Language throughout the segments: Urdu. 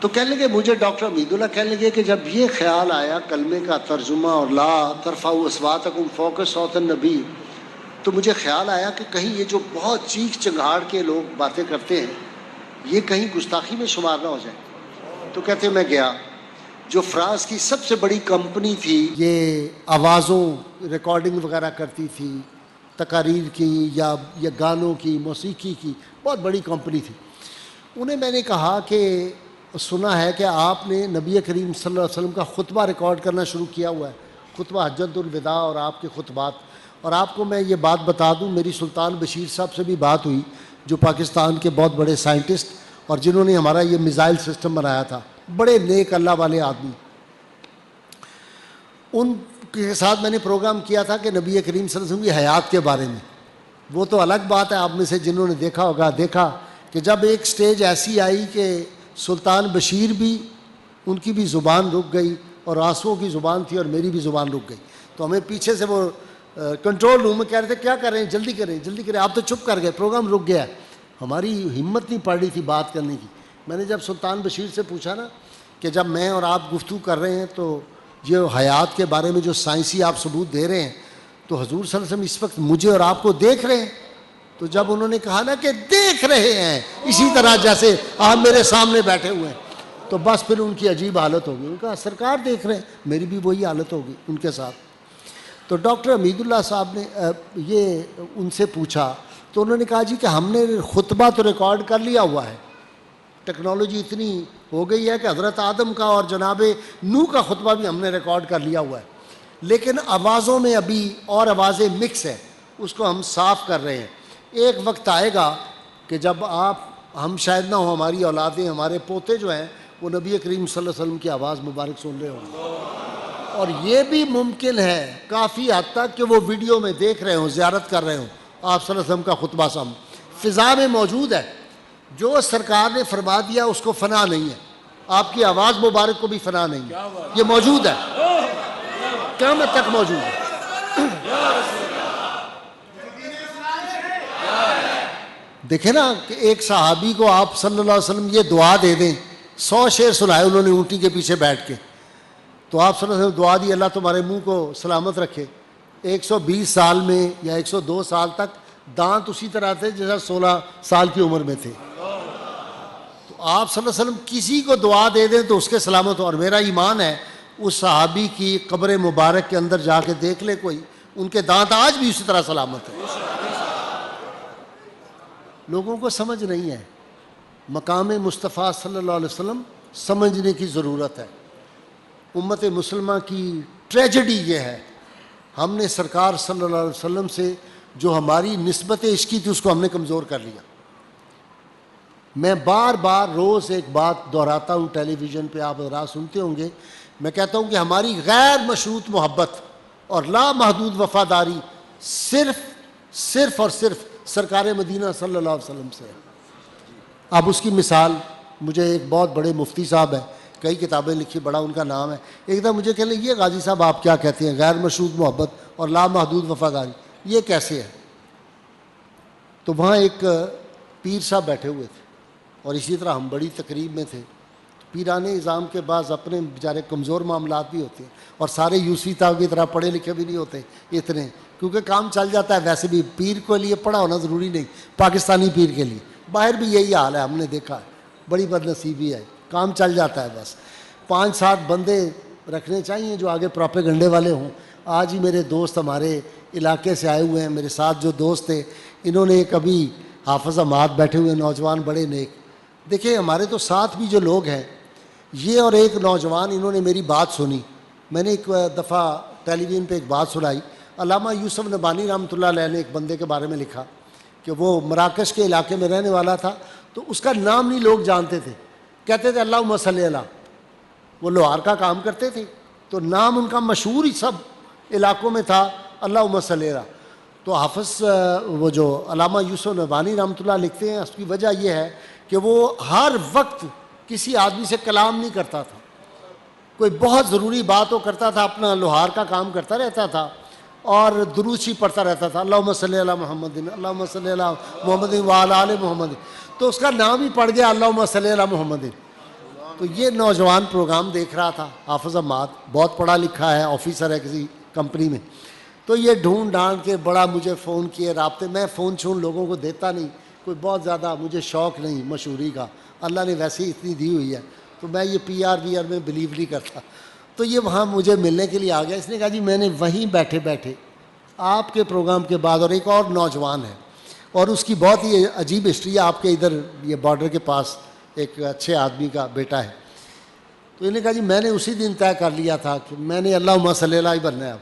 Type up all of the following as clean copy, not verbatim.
تو کہنے لگے مجھے ڈاکٹر حمید اللہ کہنے لگے کہ جب یہ خیال آیا کلمے کا ترجمہ اور لا ترفعوا اصواتکم فوق صوت النبی، تو مجھے خیال آیا کہ کہیں یہ جو بہت چیخ چنگھاڑ کے لوگ باتیں کرتے ہیں یہ کہیں گستاخی میں شمار نہ ہو جائے۔ تو کہتے میں گیا، جو فرانس کی سب سے بڑی کمپنی تھی یہ آوازوں ریکارڈنگ وغیرہ کرتی تھی، تقاریر کی یا گانوں کی، موسیقی کی، بہت بڑی کمپنی تھی، انہیں میں نے کہا کہ سنا ہے کہ آپ نے نبی کریم صلی اللہ علیہ وسلم کا خطبہ ریکارڈ کرنا شروع کیا ہوا ہے، خطبہ حجۃ الوداع اور آپ کے خطبات۔ اور آپ کو میں یہ بات بتا دوں، میری سلطان بشیر صاحب سے بھی بات ہوئی جو پاکستان کے بہت بڑے سائنٹسٹ اور جنہوں نے ہمارا یہ میزائل سسٹم بنایا تھا، بڑے نیک اللہ والے آدمی، ان کے ساتھ میں نے پروگرام کیا تھا کہ نبی کریم صلی اللہ علیہ وسلم کی حیات کے بارے میں۔ وہ تو الگ بات ہے، آپ میں سے جنہوں نے دیکھا ہوگا دیکھا کہ جب ایک سٹیج ایسی آئی کہ سلطان بشیر بھی، ان کی بھی زبان رک گئی اور آنسوؤں کی زبان تھی اور میری بھی زبان رک گئی، تو ہمیں پیچھے سے وہ کنٹرول روم میں کہہ رہے تھے کیا کر رہے ہیں، جلدی کریں جلدی کریں، آپ تو چپ کر گئے، پروگرام رک گیا۔ ہماری ہمت نہیں پڑ رہی تھی بات کرنے کی۔ میں نے جب سلطان بشیر سے پوچھا نا کہ جب میں اور آپ گفتگو کر رہے ہیں تو یہ حیات کے بارے میں جو سائنسی آپ ثبوت دے رہے ہیں تو حضور صلی اللہ علیہ وسلم اس وقت مجھے اور آپ کو دیکھ رہے ہیں؟ تو جب انہوں نے کہا نا کہ دیکھ رہے ہیں اسی طرح جیسے آپ میرے سامنے بیٹھے ہوئے ہیں، تو بس پھر ان کی عجیب حالت ہوگی، ان کا سرکار دیکھ رہے ہیں، میری بھی وہی حالت ہوگی ان کے ساتھ۔ تو ڈاکٹر حمید اللہ صاحب نے یہ ان سے پوچھا تو انہوں نے کہا جی کہ ہم نے خطبہ تو ریکارڈ کر لیا ہوا ہے، ٹیکنالوجی اتنی ہو گئی ہے کہ حضرت آدم کا اور جناب نوح کا خطبہ بھی ہم نے ریکارڈ کر لیا ہوا ہے، لیکن آوازوں میں ابھی اور آوازیں مکس ہیں، اس کو ہم صاف کر رہے ہیں۔ ایک وقت آئے گا کہ جب آپ، ہم شاید نہ ہوں، ہماری اولادیں، ہمارے پوتے جو ہیں وہ نبی کریم صلی اللہ علیہ وسلم کی آواز مبارک سن رہے ہوں گے، اور یہ بھی ممکن ہے کافی حد تک کہ وہ ویڈیو میں دیکھ رہے ہوں، زیارت کر رہے ہوں آپ صلی اللہ علیہ وسلم کا خطبہ سامنے فضا میں موجود ہے۔ جو سرکار نے فرما دیا اس کو فنا نہیں ہے، آپ کی آواز مبارک کو بھی فنا نہیں ہے، یہ موجود ہے، قیامت تک موجود ہے۔ دیکھیں نا کہ ایک صحابی کو آپ صلی اللہ علیہ وسلم یہ دعا دے دیں، 100 شعر سنائے انہوں نے اونٹی کے پیچھے بیٹھ کے، تو آپ صلی اللہ علیہ وسلم دعا دی اللہ تمہارے منہ کو سلامت رکھے۔ 120 سال میں یا 102 سال تک دانت اسی طرح تھے جیسا 16 سال کی عمر میں تھے۔ تو آپ صلی اللہ علیہ وسلم کسی کو دعا دے دیں تو اس کے سلامت ہو، اور میرا ایمان ہے اس صحابی کی قبر مبارک کے اندر جا کے دیکھ لے کوئی، ان کے دانت آج بھی اسی طرح سلامت ہیں۔ لوگوں کو سمجھ نہیں ہے، مقام مصطفیٰ صلی اللہ علیہ وسلم سمجھنے کی ضرورت ہے۔ امت مسلمہ کی ٹریجڈی یہ ہے، ہم نے سرکار صلی اللہ علیہ وسلم سے جو ہماری نسبت عشقی تھی اس کو ہم نے کمزور کر لیا۔ میں بار بار روز ایک بات دہراتا ہوں، ٹیلی ویژن پہ آپ حضرات سنتے ہوں گے، میں کہتا ہوں کہ ہماری غیر مشروط محبت اور لامحدود وفاداری صرف اور صرف سرکار مدینہ صلی اللہ علیہ وسلم سے ہے۔ اب اس کی مثال، مجھے ایک بہت بڑے مفتی صاحب ہیں، کئی کتابیں لکھی، بڑا ان کا نام ہے، ایک دم مجھے کہنے لگے یہ غازی صاحب آپ کیا کہتے ہیں، غیر مشروط محبت اور لامحدود وفاداری یہ کیسے ہے؟ تو وہاں ایک پیر صاحب بیٹھے ہوئے تھے اور اسی طرح ہم بڑی تقریب میں تھے۔ پیرانے نظام کے بعض اپنے بیچارے کمزور معاملات بھی ہوتے ہیں، اور سارے یوسفی صاحب کی طرح پڑھے لکھے بھی نہیں ہوتے اتنے، کیونکہ کام چل جاتا ہے۔ ویسے بھی پیر کے لیے پڑھا ہونا ضروری نہیں، پاکستانی پیر کے لیے، باہر بھی یہی حال ہے، ہم نے دیکھا ہے، بڑی بد نصیبی ہے، کام چل جاتا ہے۔ بس 5-7 بندے رکھنے چاہیے جو آگے پروپیگنڈے والے ہوں۔ آج ہی میرے دوست ہمارے علاقے سے آئے ہوئے ہیں، میرے ساتھ جو دوست تھے، انہوں نے کبھی حافظ احمد بیٹھے ہوئے نوجوان بڑے نیک، دیکھیں ہمارے تو ساتھ بھی جو لوگ ہیں، یہ اور ایک نوجوان، انہوں نے میری بات سنی۔ میں نے ایک دفعہ ٹیلی ویژن پہ ایک بات سنائی، علامہ یوسف نبانی رحمۃ اللہ علیہ نے ایک بندے کے بارے میں لکھا کہ وہ مراکش کے علاقے میں رہنے والا تھا، تو اس کا نام نہیں لوگ جانتے تھے، کہتے تھے اللہم صلی علی، وہ لوہار کا کام کرتے تھے تو نام ان کا مشہور ہی سب علاقوں میں تھا اللہم صلی علی۔ تو حافظ وہ جو علامہ یوسف نبانی رحمۃ اللہ لکھتے ہیں، اس کی وجہ یہ ہے کہ وہ ہر وقت کسی آدمی سے کلام نہیں کرتا تھا، کوئی بہت ضروری بات وہ کرتا تھا، اپنا لوہار کا کام کرتا رہتا تھا اور درود شریف پڑھتا رہتا تھا، اللہم صلی علی محمد، اللہم صلی علی محمد وعلی آل محمد، تو اس کا نام ہی پڑ گیا اللہم صلی علی محمد۔ تو یہ نوجوان پروگرام دیکھ رہا تھا، حافظ حماد بہت پڑھا لکھا ہے، آفیسر ہے کسی کمپنی میں. تو یہ ڈھونڈ ڈھانڈ کے بڑا مجھے فون کیے، رابطے. میں فون چھون لوگوں کو دیتا نہیں، کوئی بہت زیادہ مجھے شوق نہیں مشہوری کا، اللہ نے ویسے ہی اتنی دی ہوئی ہے، تو میں یہ پی آر وی آر میں بلیو نہیں کرتا. تو یہ وہاں مجھے ملنے کے لیے آ گیا. اس نے کہا جی میں نے وہیں بیٹھے بیٹھے آپ کے پروگرام کے بعد، اور ایک اور نوجوان ہے اور اس کی بہت ہی عجیب ہسٹری ہے، آپ کے ادھر یہ بارڈر کے پاس ایک اچھے آدمی کا بیٹا ہے. تو انہوں نے کہا جی میں نے اسی دن طے کر لیا تھا کہ میں نے اللہم صلی اللہ ہی بننا ہے اب،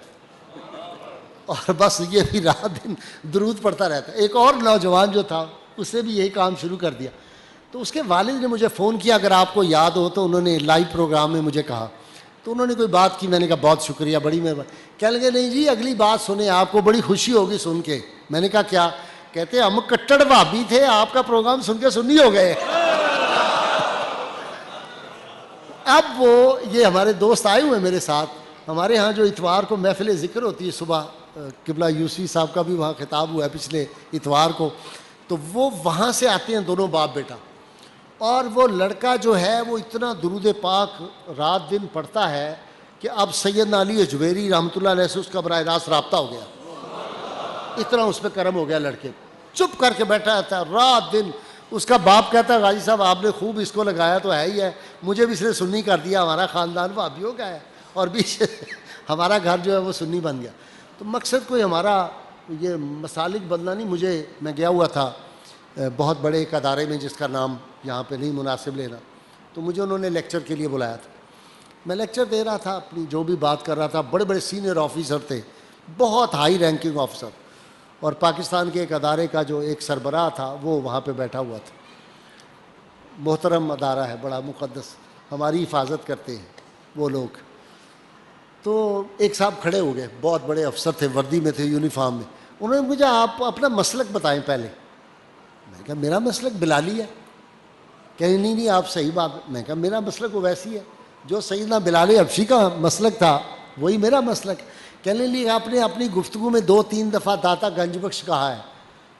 اور بس یہ بھی رات دن درود پڑھتا رہتا ہے. ایک اور نوجوان جو تھا اس نے بھی یہی کام شروع کر دیا. تو اس کے والد نے مجھے فون کیا، اگر آپ کو یاد ہو تو انہوں نے لائیو پروگرام میں مجھے کہا. تو انہوں نے کوئی بات کی، میں نے کہا بہت شکریہ، بڑی مہربانی. کہنے لگے نہیں جی اگلی بات سنیں، آپ کو بڑی خوشی ہوگی سن کے. میں نے کہا کیا؟ کہتے ہم کٹڑ بھابی تھے، آپ کا پروگرام سن کے سنی ہو گئے. اب وہ یہ ہمارے دوست آئے ہوئے میرے ساتھ، ہمارے ہاں جو اتوار کو محفل ذکر ہوتی ہے صبح، قبلہ یوسفی صاحب کا بھی وہاں خطاب ہوا ہے پچھلے اتوار کو، تو وہ وہاں سے آتے ہیں دونوں باپ بیٹا. اور وہ لڑکا جو ہے وہ اتنا درود پاک رات دن پڑھتا ہے کہ اب سیدنا علی اجویری رحمۃ اللہ علیہ سے اس کا براہ راست رابطہ ہو گیا. اتنا اس پہ کرم ہو گیا، لڑکے چپ کر کے بیٹھا رہتا ہے رات دن. اس کا باپ کہتا ہے غازی صاحب آپ نے خوب اس کو لگایا تو ہے ہی ہے، مجھے بھی اس نے سنی کر دیا، ہمارا خاندان بھابھیوں کا ہے اور بیچ ہمارا گھر جو ہے وہ سنی بن گیا. تو مقصد کوئی ہمارا یہ مسالک بدلنا نہیں. میں گیا ہوا تھا بہت بڑے ایک ادارے میں جس کا نام یہاں پہ نہیں مناسب لینا، تو مجھے انہوں نے لیکچر کے لیے بلایا تھا. میں لیکچر دے رہا تھا، اپنی جو بھی بات کر رہا تھا، بڑے بڑے سینئر آفیسر تھے، بہت ہائی رینکنگ آفیسر، اور پاکستان کے ایک ادارے کا جو ایک سربراہ تھا وہ وہاں پہ بیٹھا ہوا تھا. محترم ادارہ ہے، بڑا مقدس، ہماری حفاظت کرتے ہیں وہ لوگ. تو ایک صاحب کھڑے ہو گئے، بہت بڑے افسر تھے، وردی میں تھے، یونیفارم میں. انہوں نے مجھے آپ اپنا مسلک بتائیں پہلے. میں نے کہا میرا مسلک بلالی ہے. کہیں نہیں آپ صحیح بات. میں نے کہا میرا مسلک وہ ویسی ہے جو سیدنا بلال حبشی کا مسلک تھا وہی میرا مسلک. کہنے لگے آپ نے اپنی گفتگو میں 2-3 دفعہ داتا گنج بخش کہا ہے.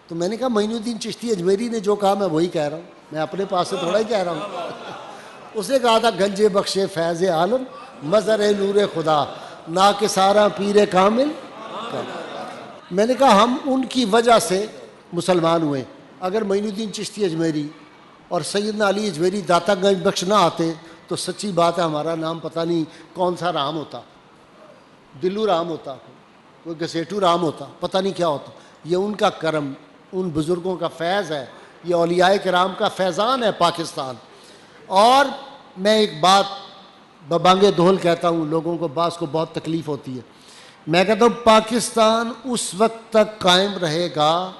تو میں نے کہا معین الدین چشتی اجمیری نے جو کہا میں وہی کہہ رہا ہوں، میں اپنے پاس سے تھوڑا ہی کہہ رہا ہوں. اس نے کہا تھا گنج بخش فیض عالم مظہر نور خدا نا کہ سارا پیر کامل. میں نے کہا ہم ان کی وجہ سے مسلمان ہوئے. اگر معین الدین چشتی اجمیری اور سیدنا علی اجمیری داتا گنج بخش نہ آتے تو سچی بات ہے ہمارا نام پتہ نہیں کون سا رام ہوتا، دلو رام ہوتا، کوئی گسیٹو رام ہوتا، پتہ نہیں کیا ہوتا. یہ ان کا کرم، ان بزرگوں کا فیض ہے، یہ اولیاء کرام کا فیضان ہے پاکستان. اور میں ایک بات ببانگے دھول کہتا ہوں، لوگوں کو بعض کو بہت تکلیف ہوتی ہے. میں کہتا ہوں پاکستان اس وقت تک قائم رہے گا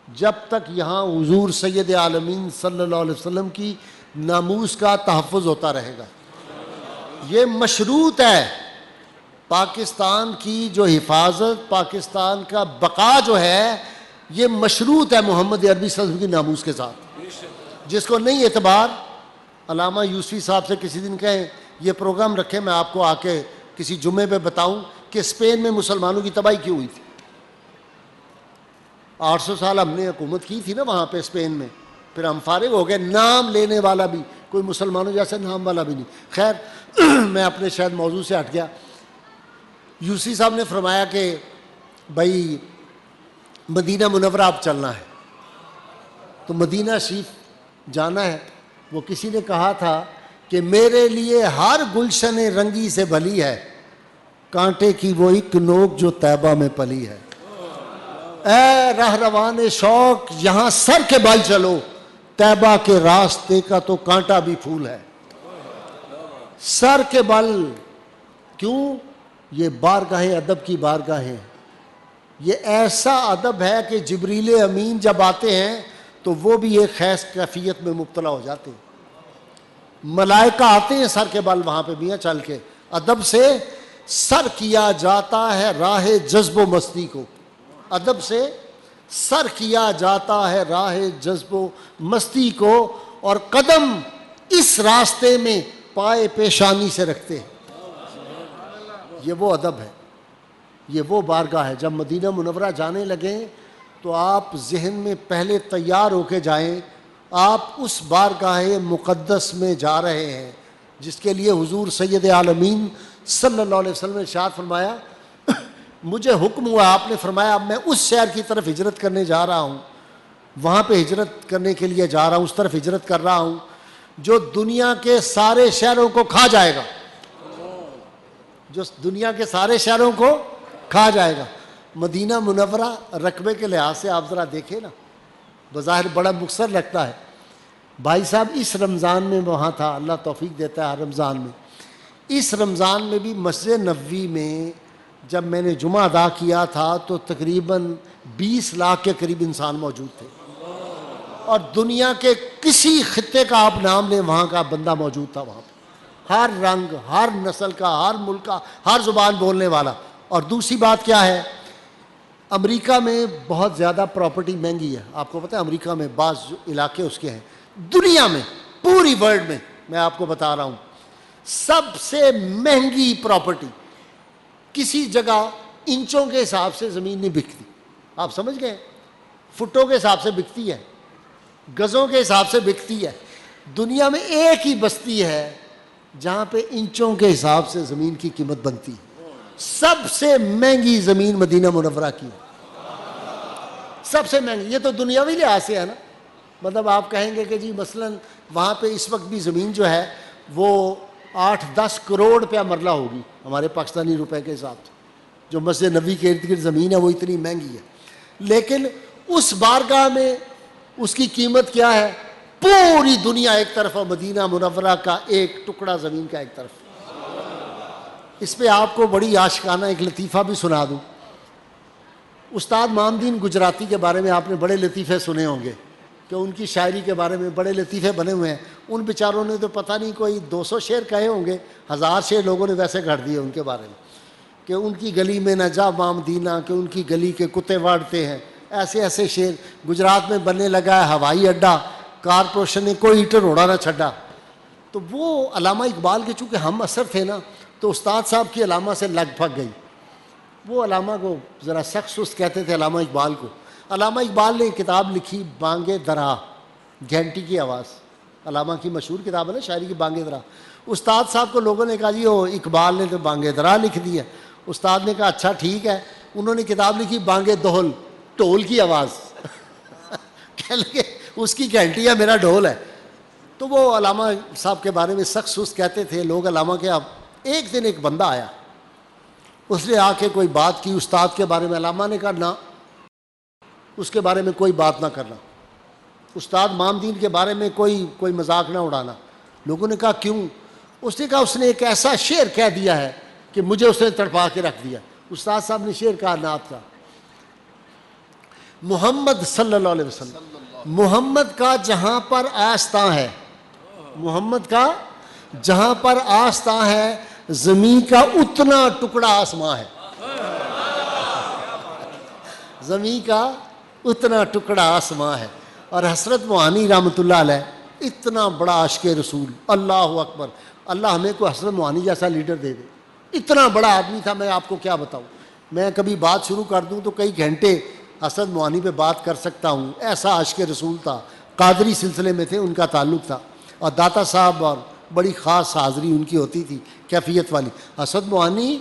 جب تک یہاں حضور سید عالمین صلی اللہ علیہ وسلم کی ناموس کا تحفظ ہوتا رہے گا. یہ مشروط ہے، پاکستان کی جو حفاظت، پاکستان کا بقا جو ہے یہ مشروط ہے محمد عربی صلی اللہ علیہ وسلم کی ناموس کے ساتھ. جس کو نہیں اعتبار، علامہ یوسفی صاحب سے کسی دن کہیں یہ پروگرام رکھیں، میں آپ کو آ کے کسی جمعے پہ بتاؤں کہ اسپین میں مسلمانوں کی تباہی کیوں ہوئی تھی. 800 سال ہم نے حکومت کی تھی نا وہاں پہ اسپین میں، پھر ہم فارغ ہو گئے، نام لینے والا بھی کوئی مسلمانوں جیسے نام والا بھی نہیں. خیر میں اپنے شاید موضوع سے ہٹ گیا. یوسفی صاحب نے فرمایا کہ بھائی مدینہ منورہ اب چلنا ہے، تو مدینہ شریف جانا ہے. وہ کسی نے کہا تھا کہ میرے لیے ہر گلشن رنگی سے بھلی ہے، کانٹے کی وہ ایک نوک جو طیبہ میں پلی ہے. اے رہروان شوق یہاں سر کے بل چلو، طیبہ کے راستے کا تو کانٹا بھی پھول ہے. سر کے بل کیوں؟ یہ بارگاہ ادب کی بارگاہیں. یہ ایسا ادب ہے کہ جبریل امین جب آتے ہیں تو وہ بھی ایک خیس کیفیت میں مبتلا ہو جاتے ہیں. ملائکہ آتے ہیں سر کے بل وہاں پہ میاں چل کے. ادب سے سر کیا جاتا ہے راہ جذب و مستی کو، ادب سے سر کیا جاتا ہے راہ جذب و مستی کو، اور قدم اس راستے میں پائے پیشانی سے رکھتے ہیں. یہ وہ ادب ہے، یہ وہ بارگاہ ہے. جب مدینہ منورہ جانے لگیں تو آپ ذہن میں پہلے تیار ہو کے جائیں آپ اس بارگاہ مقدس میں جا رہے ہیں جس کے لیے حضور سید عالمین صلی اللہ علیہ وسلم نے ارشاد فرمایا، مجھے حکم ہوا، آپ نے فرمایا اب میں اس شہر کی طرف ہجرت کرنے جا رہا ہوں، وہاں پہ ہجرت کرنے کے لیے جا رہا ہوں، اس طرف ہجرت کر رہا ہوں جو دنیا کے سارے شہروں کو کھا جائے گا، جو دنیا کے سارے شہروں کو کھا جائے گا۔ مدینہ منورہ رقبے کے لحاظ سے آپ ذرا دیکھیں نا، بظاہر بڑا مختصر لگتا ہے۔ بھائی صاحب اس رمضان میں وہاں تھا، اللہ توفیق دیتا ہے ہر رمضان میں، اس رمضان میں بھی مسجد نبوی میں جب میں نے جمعہ ادا کیا تھا تو تقریباً 20 لاکھ کے قریب انسان موجود تھے، اور دنیا کے کسی خطے کا آپ نام لیں وہاں کا بندہ موجود تھا وہاں پہ، ہر رنگ، ہر نسل کا، ہر ملک کا، ہر زبان بولنے والا۔ اور دوسری بات کیا ہے، امریکہ میں بہت زیادہ پراپرٹی مہنگی ہے، آپ کو پتہ ہے امریکہ میں بعض علاقے اس کے ہیں، دنیا میں پوری ورلڈ میں میں آپ کو بتا رہا ہوں سب سے مہنگی پراپرٹی، کسی جگہ انچوں کے حساب سے زمین نہیں بکتی، آپ سمجھ گئے، فٹوں کے حساب سے بکتی ہے، گزوں کے حساب سے بکتی ہے۔ دنیا میں ایک ہی بستی ہے جہاں پہ انچوں کے حساب سے زمین کی قیمت بنتی ہے، سب سے مہنگی زمین مدینہ منورہ کی ہے، سب سے مہنگی۔ یہ تو دنیاوی لحاظ سے ہے نا، مطلب آپ کہیں گے کہ جی مثلا وہاں پہ اس وقت بھی زمین جو ہے وہ 8-10 کروڑ روپیہ مرلہ ہوگی ہمارے پاکستانی روپے کے حساب سے، جو مسجد نبوی کے ارد گرد زمین ہے وہ اتنی مہنگی ہے، لیکن اس بارگاہ میں اس کی قیمت کیا ہے، پوری دنیا ایک طرف اور مدینہ منورہ کا ایک ٹکڑا زمین کا ایک طرف۔ اس پہ آپ کو بڑی عاشقانہ ایک لطیفہ بھی سنا دوں۔ استاد مامدین گجراتی کے بارے میں آپ نے بڑے لطیفے سنے ہوں گے کہ ان کی شاعری کے بارے میں بڑے لطیفے بنے ہوئے ہیں، ان بیچاروں نے تو پتہ نہیں کوئی 200 شعر کہے ہوں گے، 1000 شعر لوگوں نے ویسے گھڑ دیے ان کے بارے میں کہ ان کی گلی میں نہ جا مامدینہ، کہ ان کی گلی کے کتے واڑتے ہیں، ایسے ایسے شعر۔ گجرات میں بننے لگا ہے ہوائی اڈہ، کارپوریشن نے کوئی ایٹر اڑا نہ چھڈا۔ تو وہ علامہ اقبال کے چونکہ ہم اثر تھے نا، تو استاد صاحب کی علامہ سے لگ پھگ گئی، وہ علامہ کو ذرا سخت سست کہتے تھے علامہ اقبال کو۔ علامہ اقبال نے کتاب لکھی بانگے درا، گھنٹی کی آواز، علامہ کی مشہور کتاب ہے نا شاعری کی، بانگے درا۔ استاد صاحب کو لوگوں نے کہا جی وہ اقبال نے تو بانگے درا لکھ دی ہے۔ استاد نے کہا اچھا ٹھیک ہے، انہوں نے کتاب لکھی بانگے دہل، ڈھول کی آواز کہنے لگے اس کی گھنٹی ہے میرا ڈھول ہے۔ تو وہ علامہ صاحب کے بارے میں سخت سست کہتے تھے لوگ علامہ کے۔ اب ایک دن ایک بندہ آیا، اس نے آ کے کوئی بات کی استاد کے بارے میں، علامہ نے کہا نہ اس کے بارے میں کوئی بات نہ کرنا، استاد مامدین کے بارے میں کوئی مذاق نہ اڑانا۔ لوگوں نے کہا کیوں؟ اس نے کہا اس نے ایک ایسا شعر کہہ دیا ہے کہ مجھے اس نے تڑپا کے رکھ دیا۔ استاد صاحب نے شعر کہا نعت کا، محمد صلی اللہ علیہ وسلم، محمد کا جہاں پر آستاں ہے، محمد کا جہاں پر آستاں ہے، زمین کا اتنا ٹکڑا آسماں ہے، زمین کا اتنا ٹکڑا آسماں ہے۔ اور حضرت موہانی رحمۃ اللہ علیہ اتنا بڑا عاشق رسول، اللہ اکبر، اللہ ہمیں کو حضرت موہانی جیسا لیڈر دے دے، اتنا بڑا آدمی تھا، میں آپ کو کیا بتاؤں، میں کبھی بات شروع کر دوں تو کئی گھنٹے حضرت موہانی پہ بات کر سکتا ہوں، ایسا عاشق رسول تھا، قادری سلسلے میں تھے، ان کا تعلق تھا، اور داتا صاحب اور بڑی خاص حاضری ان کی ہوتی تھی کیفیت والی۔ حضرت موہانی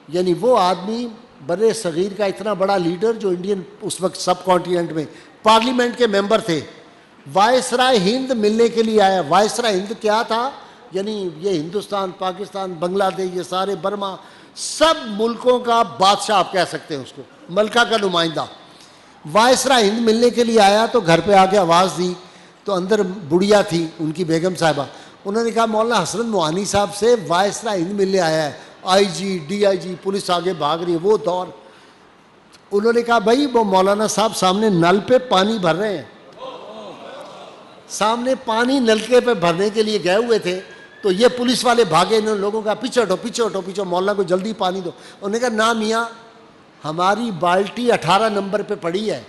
یعنی وہ آدمی بر صغیر کا اتنا بڑا لیڈر جو انڈین اس وقت سب کانٹیننٹ میں پارلیمنٹ کے ممبر تھے، وائسرائے ہند ملنے کے لیے آیا۔ وائسرائے ہند کیا تھا؟ یعنی یہ ہندوستان، پاکستان، بنگلہ دیش، یہ سارے برما، سب ملکوں کا بادشاہ آپ کہہ سکتے ہیں اس کو، ملکہ کا نمائندہ۔ وائسرائے ہند ملنے کے لیے آیا تو گھر پہ آ کے آواز دی تو اندر بڑھیا تھی ان کی بیگم صاحبہ، انہوں نے کہا مولانا حسرت موہانی صاحب سے وائسرائے ہند ملنے آیا ہے، آئی G D I G police آگے بھاگ رہی ہے، وہ دور۔ انہوں نے کہا بھائی وہ مولانا صاحب سامنے نل پہ پانی بھر رہے ہیں، سامنے پانی نلکے پہ بھرنے کے لیے گئے ہوئے تھے، تو یہ پولیس والے بھاگے، انہوں نے لوگوں کا پیچھے ہٹو پیچھے ہٹو پیچھے، مولانا کو جلدی پانی دو۔ انہوں نے کہا نا میاں، ہماری بالٹی 18 نمبر پہ پڑی ہے،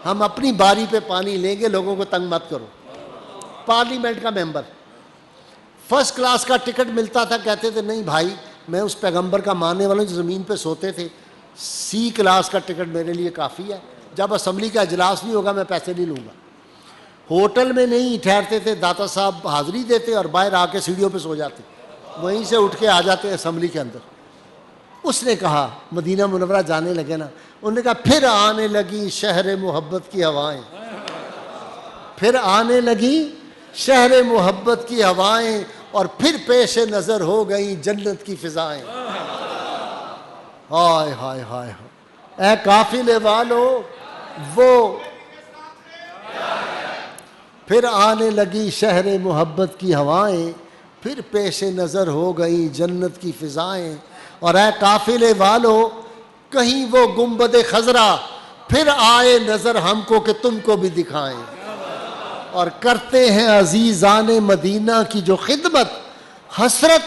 ہم اپنی باری پہ پانی لیں گے، لوگوں کو تنگ مت کرو۔ پارلیمنٹ کا ممبر، فرسٹ کلاس کا ٹکٹ ملتا تھا، کہتے تھے نہیں بھائی میں اس پیغمبر کا ماننے والا ہوں جو زمین پہ سوتے تھے، C کلاس کا ٹکٹ میرے لیے کافی ہے، جب اسمبلی کا اجلاس نہیں ہوگا میں پیسے نہیں لوں گا۔ ہوٹل میں نہیں ٹھہرتے تھے، داتا صاحب حاضری دیتے اور باہر آ کے سیڑھیوں پہ سو جاتے، وہیں سے اٹھ کے آ جاتے اسمبلی کے اندر۔ اس نے کہا مدینہ منورہ جانے لگے نا، انہوں نے کہا پھر آنے لگی شہر محبت کی ہوائیں، پھر آنے لگی شہر محبت کی ہوائیں، اور پھر پیش نظر ہو گئی جنت کی فضائیں۔ ہائے ہائے ہائے، اے قافلے والو وہ پھر آنے لگی شہر محبت کی ہوائیں، پھر پیش نظر ہو گئی جنت کی فضائیں، اور اے قافلے والو کہیں وہ گنبد خضرا پھر آئے نظر ہم کو کہ تم کو بھی دکھائیں، اور کرتے ہیں عزیزان مدینہ کی جو خدمت، حسرت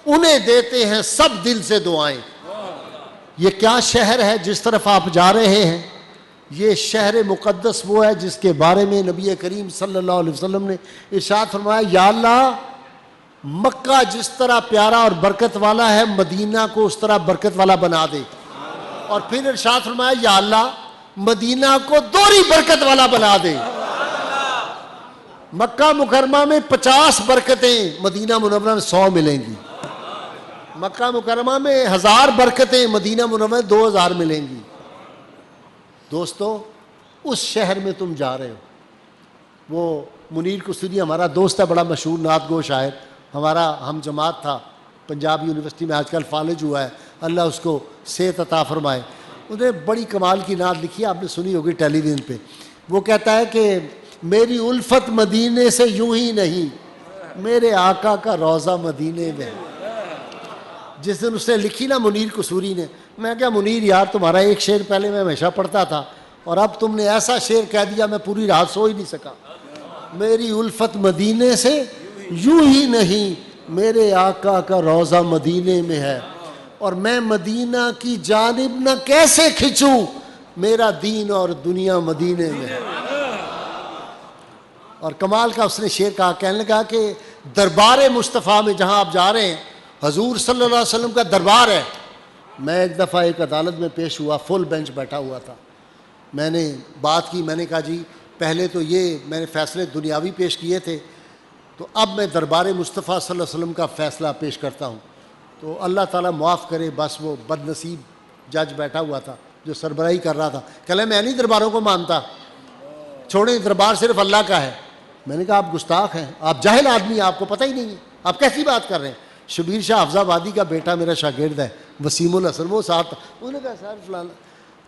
انہیں دیتے ہیں سب دل سے دعائیں۔ یہ کیا شہر ہے جس طرف آپ جا رہے ہیں؟ یہ شہر مقدس وہ ہے جس کے بارے میں نبی کریم صلی اللہ علیہ وسلم نے ارشاد فرمایا، یا اللہ مکہ جس طرح پیارا اور برکت والا ہے، مدینہ کو اس طرح برکت والا بنا دے۔ اور پھر ارشاد فرمایا، یا اللہ مدینہ کو دوہری برکت والا بنا دے۔ مکہ مکرمہ میں 50 برکتیں، مدینہ منورہ میں 100 ملیں گی۔ مکہ مکرمہ میں 1000 برکتیں، مدینہ منورہ میں 2000 ملیں گی۔ دوستو اس شہر میں تم جا رہے ہو۔ وہ منیر قصوری ہمارا دوست ہے، بڑا مشہور نعت گو شاعر، ہمارا ہم جماعت تھا، پنجاب یونیورسٹی میں آج کل فالج ہوا ہے، اللہ اس کو صحت عطا فرمائے۔ انہوں نے بڑی کمال کی نعت لکھی ہے، آپ نے سنی ہوگی ٹیلی ویژن پہ۔ وہ کہتا ہے کہ میری الفت مدینے سے یوں ہی نہیں، میرے آقا کا روضہ مدینے میں۔ جس دن اس نے لکھی نا منیر قصوری نے، میں کہا منیر یار تمہارا ایک شعر پہلے میں ہمیشہ پڑھتا تھا، اور اب تم نے ایسا شعر کہہ دیا میں پوری رات سو ہی نہیں سکا۔ میری الفت مدینے سے یوں ہی نہیں، میرے آقا کا روضہ مدینے میں ہے، اور میں مدینہ کی جانب نہ کیسے کھنچوں، میرا دین اور دنیا مدینے میں ہے۔ اور کمال کا اس نے شعر کہا، کہنے لگا کہ دربار مصطفیٰ میں جہاں آپ جا رہے ہیں، حضور صلی اللہ علیہ وسلم کا دربار ہے۔ میں ایک دفعہ ایک عدالت میں پیش ہوا، فل بینچ بیٹھا ہوا تھا، میں نے بات کی، میں نے کہا جی پہلے تو یہ میں نے فیصلے دنیاوی پیش کیے تھے، تو اب میں دربار مصطفیٰ صلی اللہ علیہ وسلم کا فیصلہ پیش کرتا ہوں۔ تو اللہ تعالیٰ معاف کرے، بس وہ بد نصیب جج بیٹھا ہوا تھا جو سربراہی کر رہا تھا، کہ میں نہیں درباروں کو مانتا، چھوڑیں دربار صرف اللہ کا ہے۔ میں نے کہا آپ گستاخ ہیں، آپ جاہل آدمی ہیں، آپ کو پتہ ہی نہیں ہے، آپ کیسی بات کر رہے ہیں؟ شبیر شاہ حفظ آبادی کا بیٹا میرا شاگرد ہے، وسیم الحسن، وہ ساتھ، انہوں نے کہا سر فلانا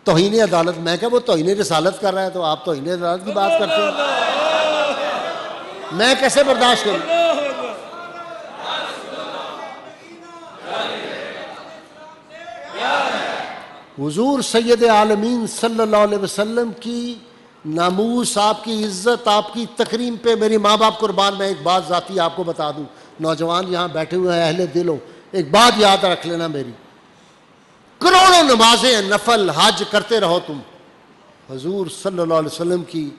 توہین عدالت۔ میں کہا وہ توہین رسالت کر رہا ہے تو آپ توہین عدالت کی بات کرتے ہیں، میں کیسے برداشت کروں؟ حضور سید عالمین صلی اللہ علیہ وسلم کی ناموس، آپ کی عزت، آپ کی تکریم پہ میری ماں باپ قربان۔ میں ایک بات ذاتی آپ کو بتا دوں، نوجوان یہاں بیٹھے ہوئے ہیں، اہل دل ہو، ایک بات یاد رکھ لینا میری، کروڑوں نمازیں نفل حج کرتے رہو تم، حضور صلی اللہ علیہ وسلم کی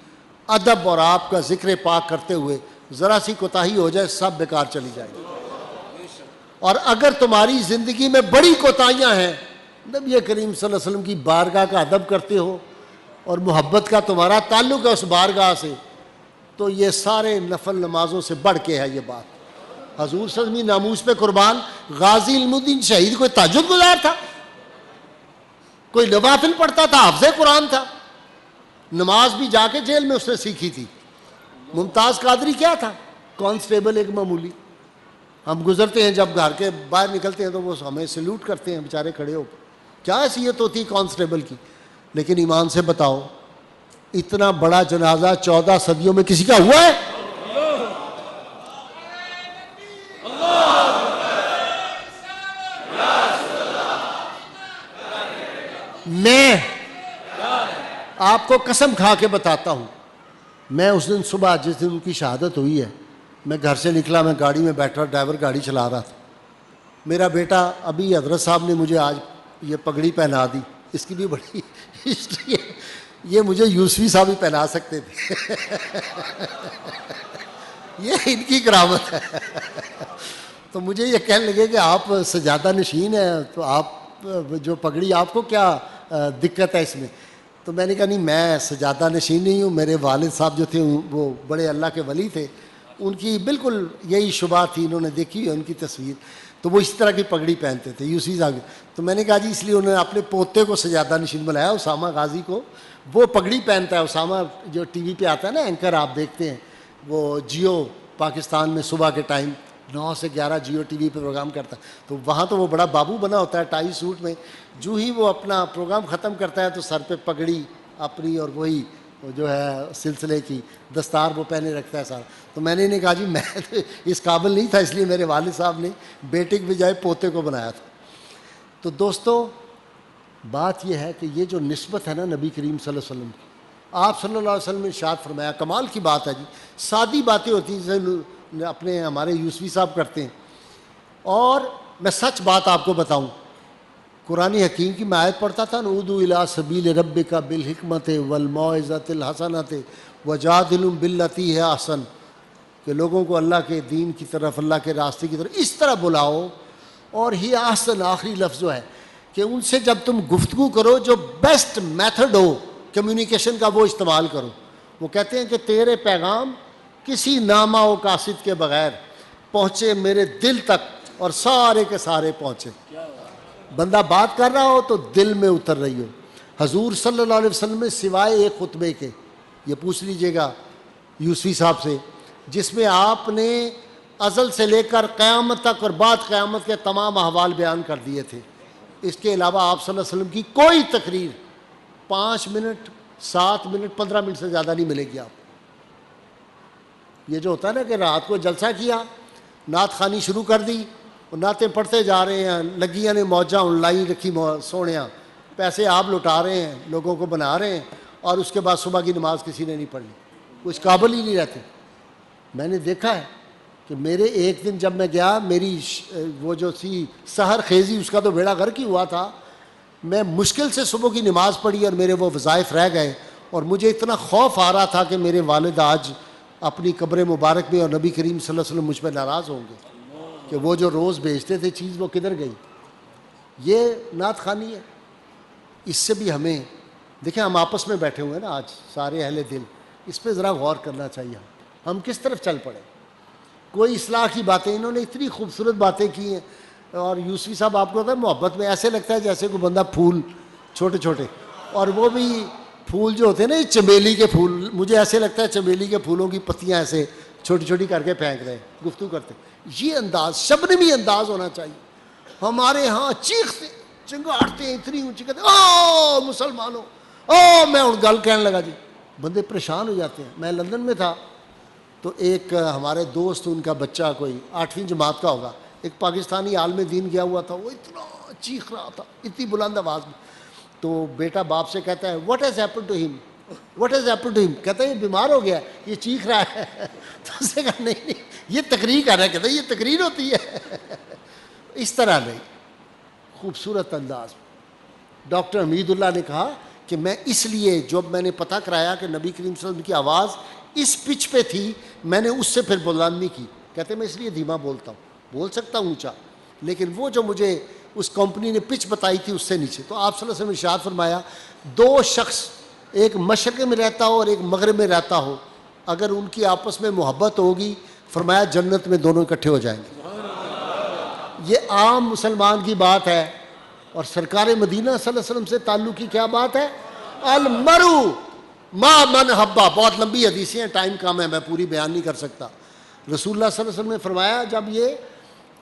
ادب اور آپ کا ذکر پاک کرتے ہوئے ذرا سی کوتاہی ہو جائے سب بیکار چلی جائے گی۔ اور اگر تمہاری زندگی میں بڑی کوتاہیاں ہیں، نبی کریم صلی اللہ علیہ وسلم کی بارگاہ کا ادب کرتے ہو اور محبت کا تمہارا تعلق ہے اس بارگاہ سے، تو یہ سارے نفل نمازوں سے بڑھ کے ہے یہ بات۔ حضور صلی اللہ علیہ وسلم ناموس پہ قربان، غازی علم الدین شہید کوئی تہجد گزار تھا، کوئی نوافل پڑھتا تھا، حافظ قرآن تھا، نماز بھی جا کے جیل میں اس نے سیکھی تھی۔ ممتاز قادری کیا تھا؟ کانسٹیبل ایک معمولی۔ ہم گزرتے ہیں جب گھر کے باہر نکلتے ہیں تو وہ ہمیں سیلوٹ کرتے ہیں بیچارے کھڑے ہو کے، کیا حیثیت ہوتی کانسٹیبل کی؟ لیکن ایمان سے بتاؤ اتنا بڑا جنازہ 14 صدیوں میں کسی کا ہوا ہے؟ میں آپ کو قسم کھا کے بتاتا ہوں، میں اس دن صبح جس دن ان کی شہادت ہوئی ہے، میں گھر سے نکلا، میں گاڑی میں بیٹھا، ڈرائیور گاڑی چلا رہا تھا، میرا بیٹا ابھی حضرت صاحب نے مجھے آج یہ پگڑی پہنا دی، اس کی بھی بڑی ہسٹری ہے، یہ مجھے یوسفی صاحب ہی پہنا سکتے تھے یہ ان کی کرامت ہے تو مجھے یہ کہنے لگے کہ آپ سجادہ نشین ہیں تو آپ جو پگڑی، آپ کو کیا دقت ہے اس میں؟ تو تو میں نے کہا نہیں میں سجادہ نشین نہیں ہوں، میرے والد صاحب جو تھے وہ بڑے اللہ کے ولی تھے، ان کی بالکل یہی شبہ تھی، انہوں نے دیکھی ہے ان کی تصویر، تو وہ اس طرح کی پگڑی پہنتے تھے یوسفی صاحب کی. تو میں نے کہا جی اس لیے انہوں نے اپنے پوتے کو سجادہ نشین بنایا، اسامہ غازی کو. وہ پگڑی پہنتا ہے اسامہ، جو ٹی وی پہ آتا ہے نا اینکر، آپ دیکھتے ہیں وہ جیو پاکستان میں صبح کے ٹائم 9 سے 11 جیو ٹی وی پہ پروگرام کرتا ہے، تو وہاں تو وہ بڑا بابو بنا ہوتا ہے ٹائی سوٹ میں. جو ہی وہ اپنا پروگرام ختم کرتا ہے تو سر پہ پگڑی اپنی اور وہی جو ہے سلسلے کی دستار وہ پہنے رکھتا ہے سارا. تو میں نے انہیں کہا جی میں تو اس قابل نہیں تھا، اس لیے میرے والد صاحب نے بیٹے کے بجائے پوتے کو بنایا تھا. تو دوستو بات یہ ہے کہ یہ جو نسبت ہے نا نبی کریم صلی اللہ علیہ وسلم کی، آپ صلی اللہ علیہ وسلم نے ارشاد فرمایا، کمال کی بات ہے جی. سادی باتیں ہوتی ہیں جیسے اپنے ہمارے یوسفی صاحب کرتے ہیں. اور میں سچ بات آپ کو بتاؤں، قرآن حکیم کی میں آیت پڑھتا تھا نا، ادعو الی سبیل ربک بالحکمت والموعظۃ الحسنۃ وجادلہم باللتی ہی احسن، کہ لوگوں کو اللہ کے دین کی طرف، اللہ کے راستے کی طرف اس طرح بلاؤ. اور ہی احسن آخری لفظ جو ہے کہ ان سے جب تم گفتگو کرو جو بیسٹ میتھڈ ہو کمیونیکیشن کا وہ استعمال کرو. وہ کہتے ہیں کہ تیرے پیغام کسی نامہ و قاصد کے بغیر پہنچے میرے دل تک، اور سارے کے سارے پہنچے. بندہ بات کر رہا ہو تو دل میں اتر رہی ہو. حضور صلی اللہ علیہ وسلم میں سوائے ایک خطبے کے، یہ پوچھ لیجئے گا یوسفی صاحب سے، جس میں آپ نے ازل سے لے کر قیامت تک اور بعد قیامت کے تمام احوال بیان کر دیے تھے، اس کے علاوہ آپ صلی اللہ علیہ وسلم کی کوئی تقریر 5 منٹ 7 منٹ 15 منٹ سے زیادہ نہیں ملے گی آپ. یہ جو ہوتا ہے نا کہ رات کو جلسہ کیا، نعت خوانی شروع کر دی، اور نعتیں پڑھتے جا رہے ہیں، لگیاں نے موجاں لائی رکھی سونیاں، پیسے آپ لٹا رہے ہیں، لوگوں کو بنا رہے ہیں، اور اس کے بعد صبح کی نماز کسی نے نہیں پڑھی، کچھ قابل ہی نہیں رہتے. میں نے دیکھا ہے کہ میرے ایک دن جب میں گیا، میری وہ جو سی سحر خیزی، اس کا تو بیڑا غرق ہی ہوا تھا. میں مشکل سے صبح کی نماز پڑھی اور میرے وہ وظائف رہ گئے، اور مجھے اتنا خوف آ رہا تھا کہ میرے والد آج اپنی قبر مبارک میں اور نبی کریم صلی اللہ علیہ وسلم مجھ پہ ناراض ہوں گے کہ وہ جو روز بھیجتے تھے چیز وہ کدھر گئی. یہ نعت خوانی ہے. اس سے بھی ہمیں دیکھیں، ہم آپس میں بیٹھے ہوئے ہیں نا آج سارے اہل دل، اس پہ ذرا غور کرنا چاہیے ہم کس طرف چل پڑے. کوئی اصلاح کی باتیں، انہوں نے اتنی خوبصورت باتیں کی ہیں. اور یوسفی صاحب آپ کو پتہ ہے محبت میں ایسے لگتا ہے جیسے کوئی بندہ پھول چھوٹے چھوٹے، اور وہ بھی پھول جو ہوتے ہیں نا یہ چمیلی کے پھول، مجھے ایسے لگتا ہے چمیلی کے پھولوں کی پتیاں ایسے چھوٹی چھوٹی کر کے پھینک رہے ہیں گفتگو کرتے. یہ انداز شبنمی انداز ہونا چاہیے. ہمارے ہاں چیختے چنگاڑتے ہیں اتنی اونچی، کہتے او مسلمانوں، او میں اور گل کہنے لگا جی، بندے پریشان ہو جاتے ہیں. میں لندن میں تھا تو ایک ہمارے دوست، ان کا بچہ کوئی 8ویں جماعت کا ہوگا، ایک پاکستانی عالم دین گیا ہوا تھا، وہ اتنا چیخ رہا تھا اتنی بلند آواز میں. تو بیٹا باپ سے کہتا ہے واٹ ہیز ہیپن ٹو ہم، واٹ ہیز ہیپن ٹو ہم، کہتا ہے یہ بیمار ہو گیا یہ چیخ رہا ہے. تو اس نے کہا نہیں نہیں یہ تقریر کر رہا ہے. کہتا ہے یہ تقریر ہوتی ہے. اس طرح نہیں، خوبصورت انداز. ڈاکٹر حمید اللہ نے کہا کہ میں اس لیے جب میں نے پتہ کرایا کہ نبی کریم صلی اللہ علیہ وسلم کی آواز اس پچ پہ تھی، میں نے اس سے پھر بلند نہیں کی. کہتے میں اس لیے دھیما بولتا ہوں، بول سکتا ہوں اونچا، لیکن وہ جو مجھے اس کمپنی نے پچ بتائی تھی اس سے نیچے. تو آپ صلی اللہ علیہ وسلم ارشاد فرمایا، 2 شخص ایک مشرق میں رہتا ہو اور ایک مغرب میں رہتا ہو، اگر ان کی آپس میں محبت ہوگی، فرمایا جنت میں دونوں اکٹھے ہو جائیں گے. یہ عام مسلمان کی بات ہے. اور سرکار مدینہ صلی اللہ علیہ وسلم سے تعلق کی کیا بات ہے؟ المرء ما من حبا. بہت لمبی حدیثیں ہیں، ٹائم کم ہے، میں پوری بیان نہیں کر سکتا. رسول اللہ صلی اللہ علیہ وسلم نے فرمایا جب یہ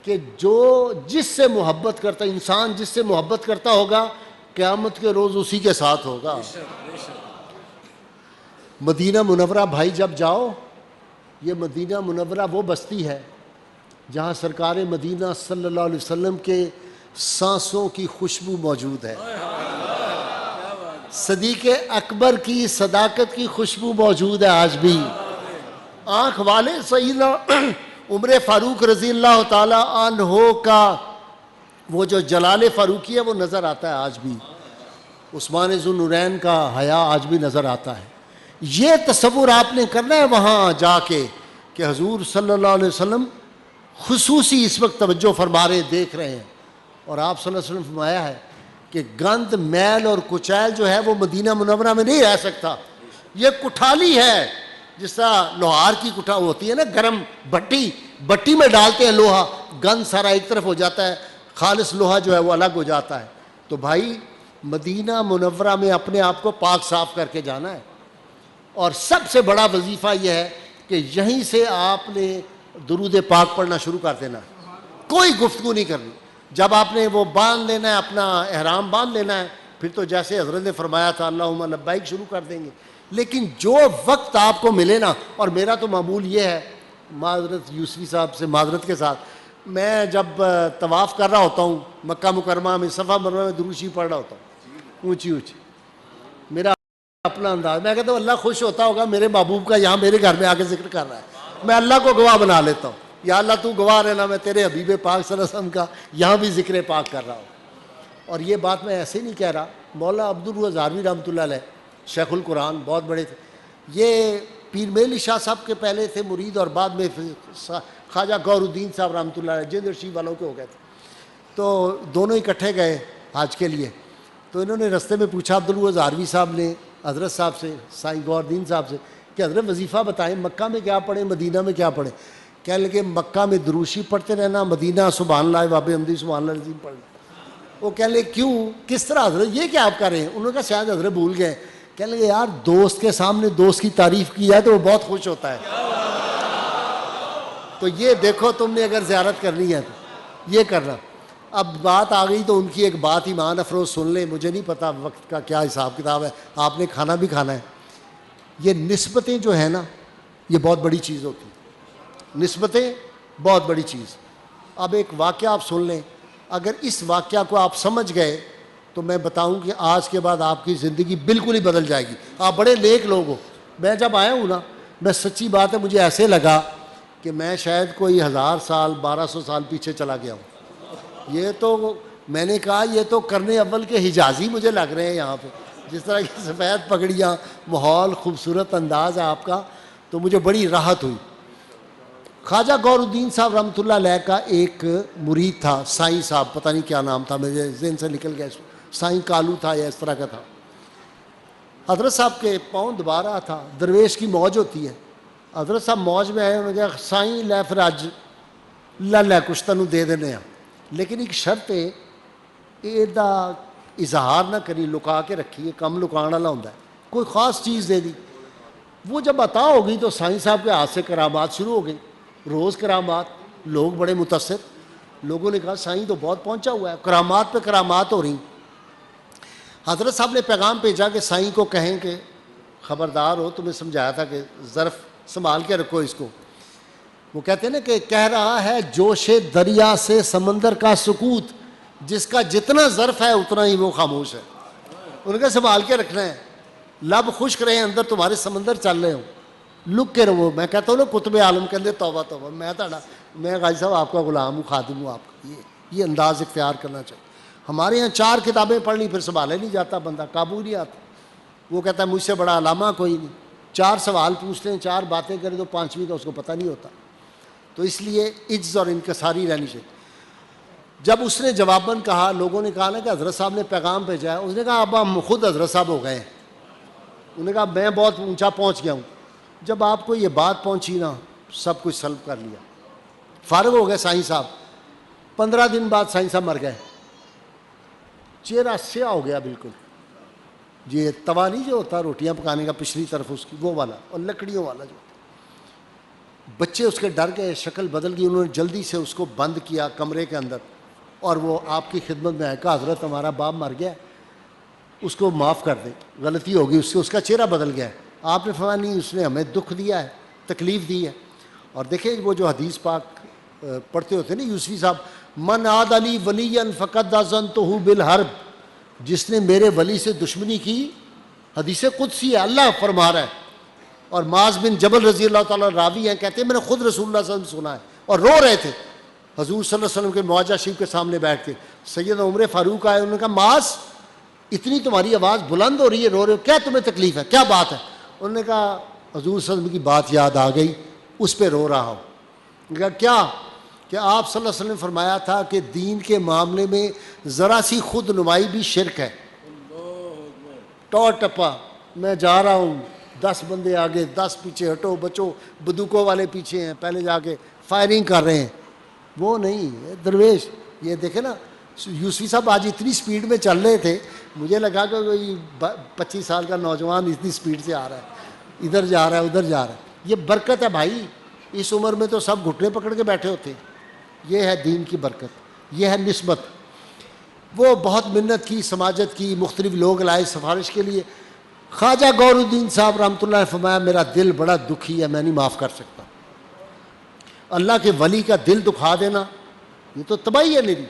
کہ جو جس سے محبت کرتا، انسان جس سے محبت کرتا ہوگا قیامت کے روز اسی کے ساتھ ہوگا. مدینہ منورہ بھائی جب جاؤ، یہ مدینہ منورہ وہ بستی ہے جہاں سرکار مدینہ صلی اللہ علیہ وسلم کے سانسوں کی خوشبو موجود ہے، صدیق اکبر کی صداقت کی خوشبو موجود ہے آج بھی. آنکھ والے سیدنا عمر فاروق رضی اللہ تعالی عنہ کا وہ جو جلال فاروقی ہے وہ نظر آتا ہے آج بھی. عثمان ذو النورین کا حیا آج بھی نظر آتا ہے. یہ تصور آپ نے کرنا ہے وہاں جا کے کہ حضور صلی اللہ علیہ وسلم خصوصی اس وقت توجہ فرما رہے، دیکھ رہے ہیں. اور آپ صلی اللہ علیہ وسلم فرمایا ہے کہ گند میل اور کچیل جو ہے وہ مدینہ منورہ میں نہیں رہ سکتا. یہ کٹھالی ہے، جس طرح لوہار کی کٹھا ہوتی ہے نا، گرم بٹی میں ڈالتے ہیں لوہا، گند سارا ایک طرف ہو جاتا ہے، خالص لوہا جو ہے وہ الگ ہو جاتا ہے. تو بھائی مدینہ منورہ میں اپنے آپ کو پاک صاف کر کے جانا ہے. اور سب سے بڑا وظیفہ یہ ہے کہ یہیں سے آپ نے درود پاک پڑھنا شروع کر دینا، کوئی گفتگو نہیں کرنی. جب آپ نے وہ باندھ لینا ہے، اپنا احرام باندھ لینا ہے، پھر تو جیسے حضرت نے فرمایا تھا اللہم لبیک شروع کر دیں گے. لیکن جو وقت آپ کو ملے نا، اور میرا تو معمول یہ ہے، معذرت یوسفی صاحب سے معذرت کے ساتھ، میں جب طواف کر رہا ہوتا ہوں مکہ مکرمہ میں، صفا مروہ میں درود شریف پڑھ رہا ہوتا ہوں اونچی میرا اپنا انداز، میں کہتا ہوں اللہ خوش ہوتا ہوگا میرے محبوب کا یہاں میرے گھر میں آ کے ذکر کر رہا ہے. میں اللہ کو گواہ بنا لیتا ہوں، یا اللہ تو گواہ رہنا میں تیرے حبیب پاک صلی اللہ علیہ وسلم کا یہاں بھی ذکر پاک کر رہا ہوں. اور یہ بات میں ایسے نہیں کہہ رہا. مولا عبدالرؤف ہزاروی رحمۃ اللہ علیہ، شیخ القرآن، بہت بڑے تھے. یہ پیر میلی شاہ صاحب کے پہلے تھے مرید، اور بعد میں خواجہ غور الدین صاحب رحمۃ اللہ علیہ جند ارشید والوں کے ہو گئے تھے. تو دونوں اکٹھے گئے حج کے لیے. تو انہوں نے رستے میں پوچھا عبدالرؤف ہزاروی صاحب نے حضرت صاحب سے، سائیں غور الدین صاحب سے، کہ حضرت وظیفہ بتائیں مکہ میں کیا پڑھیں مدینہ میں کیا پڑھیں. کہنے لگے مکہ میں دروشی پڑھتے رہنا، مدینہ سبحان اللہ واب حمدی سبحان اللہ العظیم پڑھنا. وہ کہنے لگے کیوں، کس طرح حضرت، یہ کیا آپ کر رہے ہیں؟ انہوں نے کہا شاید حضرت بھول گئے. کہنے لگے یار دوست کے سامنے دوست کی تعریف کی ہے تو وہ بہت خوش ہوتا ہے. تو یہ دیکھو تم نے اگر زیارت کرنی ہے تو یہ کرنا. اب بات آ گئی تو ان کی ایک بات ایمان افروز سن لیں. مجھے نہیں پتا وقت کا کیا حساب کتاب ہے، آپ نے کھانا بھی کھانا ہے. یہ نسبتیں جو ہیں نا، یہ بہت بڑی چیز ہوتی ہیں. نسبتیں بہت بڑی چیز. اب ایک واقعہ آپ سن لیں، اگر اس واقعہ کو آپ سمجھ گئے تو میں بتاؤں کہ آج کے بعد آپ کی زندگی بالکل ہی بدل جائے گی. آپ بڑے نیک لوگ ہو. میں جب آیا ہوں نا، میں سچی بات ہے مجھے ایسے لگا کہ میں شاید کوئی 1000 سال 1200 سال پیچھے چلا گیا ہوں. یہ تو میں نے کہا یہ تو کرنے اول کے حجازی مجھے لگ رہے ہیں یہاں پہ، جس طرح کی سفید پگڑیاں، ماحول، خوبصورت انداز ہے آپ کا، تو مجھے بڑی راحت ہوئی. خواجہ غور الدین صاحب رحمۃ اللہ علیہ کا ایک مرید تھا، سائیں صاحب، پتہ نہیں کیا نام تھا، میرے ذہن سے نکل گیا، سائیں کالو تھا یا اس طرح کا تھا. حضرت صاحب کے پاؤں دبا رہا تھا. درویش کی موج ہوتی ہے. حضرت صاحب موج میں آئے، انہوں نے کہا سائیں لے پھر اج لے کچھ تینوں دے دینے ہیں، لیکن ایک شرط ہے یہ اظہار نہ کری، لکا کے رکھی، کم لکان والا ہوتا ہے. کوئی خاص چیز دے دی. وہ جب عطا ہو گئی تو سائیں صاحب کے ہاتھ سے کرامات شروع ہو گئی، روز کرامات. لوگ بڑے متاثر. لوگوں نے کہا سائیں تو بہت پہنچا ہوا ہے، کرامات پہ کرامات ہو رہی. حضرت صاحب نے پیغام بھیجا کہ سائیں کو کہیں کہ خبردار ہو، تمہیں سمجھایا تھا کہ ظرف سنبھال کے رکھو اس کو. وہ کہتے ہیں نا کہ کہہ رہا ہے جوش دریا سے سمندر کا سکوت، جس کا جتنا ظرف ہے اتنا ہی وہ خاموش ہے. ان کا سنبھال کے رکھنا ہے. لب خشک رہے، اندر تمہارے سمندر چل رہے ہوں، لک کے رہو. میں کہتا ہوں نا قطب عالم کے اندر توبہ توبہ، میں غازی صاحب آپ کا غلام ہوں، خادم ہوں آپ کا. یہ انداز اختیار کرنا چاہیے. ہمارے یہاں 4 کتابیں پڑھ لی پھر سنبھالے نہیں جاتا، بندہ قابو نہیں آتا. وہ کہتا ہے مجھ سے بڑا علامہ کوئی نہیں. 4 سوال پوچھتے ہیں، 4 باتیں کریں تو 5ویں کا اس کو پتہ نہیں ہوتا. تو اس لیے عجز اور انکساری رہنی چاہیے. جب اس نے جواباً کہا، لوگوں نے کہا نا کہ حضرت صاحب نے پیغام بھیجا ہے، اس نے کہا اب ہم خود حضرت صاحب ہو گئے ہیں. انہوں نے کہا میں بہت اونچا پہنچ گیا ہوں. جب آپ کو یہ بات پہنچی نا، سب کچھ سلب کر لیا. فارغ ہو گئے سائیں صاحب. 15 دن بعد سائیں صاحب مر گئے. چہرہ سیاہ ہو گیا بالکل. یہ توا نہیں جو ہوتا روٹیاں پکانے کا پچھلی طرف اس کی، وہ والا، اور لکڑیوں والا جو. بچے اس کے ڈر گئے، شکل بدل گئی. انہوں نے جلدی سے اس کو بند کیا کمرے کے اندر، اور وہ آپ کی خدمت میں آئے. کہا حضرت ہمارا باپ مر گیا، اس کو معاف کر دیں، غلطی ہوگی اس سے. اس کا چہرہ بدل گیا ہے. آپ نے فرمایا نہیں، اس نے ہمیں دکھ دیا ہے، تکلیف دی ہے. اور دیکھیں وہ جو حدیث پاک پڑھتے ہوتے ہیں نا یوسفی صاحب، من عاد علی ولی فقد اذنتہ بالحرب، جس نے میرے ولی سے دشمنی کی، حدیث قدسی ہے، اللہ فرما رہا ہے. اور معاذ بن جبل رضی اللہ تعالیٰ راوی ہیں، کہتے ہیں میں نے خود رسول اللہ صلی اللہ علیہ وسلم سنا ہے، اور رو رہے تھے حضور صلی اللہ علیہ وسلم کے معاجہ شریف کے سامنے بیٹھ کے. سیدنا عمر فاروق آئے، انہوں نے کہا معاذ اتنی تمہاری آواز بلند ہو رہی ہے، رو رہے ہو، کیا تمہیں تکلیف ہے، کیا بات ہے؟ انہوں نے کہا حضور صلی اللہ علیہ وسلم کی بات یاد آ گئی، اس پہ رو رہا ہوں. کہا کیا؟ کہ آپ صلی اللہ علیہ وسلم نے فرمایا تھا کہ دین کے معاملے میں ذرا سی خود نمائی بھی شرک ہے. ٹو ٹپا میں جا رہا ہوں، 10 بندے آگے 10 پیچھے، ہٹو بچو، بندوقوں والے پیچھے ہیں، پہلے جا کے فائرنگ کر رہے ہیں، وہ نہیں درویش. یہ دیکھیں نا یوسفی صاحب آج اتنی سپیڈ میں چل رہے تھے، مجھے لگا کہ کوئی 25 سال کا نوجوان اتنی سپیڈ سے آ رہا ہے، ادھر جا رہا ہے ادھر جا رہا ہے. یہ برکت ہے بھائی. اس عمر میں تو سب گھٹنے پکڑ کے بیٹھے ہوتے. یہ ہے دین کی برکت، یہ ہے نسبت. وہ بہت منت کی، سماجت کی، مختلف لوگ لائے سفارش کے لیے. خواجہ گور الدین صاحب رحمۃ اللہ نے فرمایا میرا دل بڑا دکھی ہے، میں نہیں معاف کر سکتا. اللہ کے ولی کا دل دکھا دینا یہ تو تباہی ہے میری.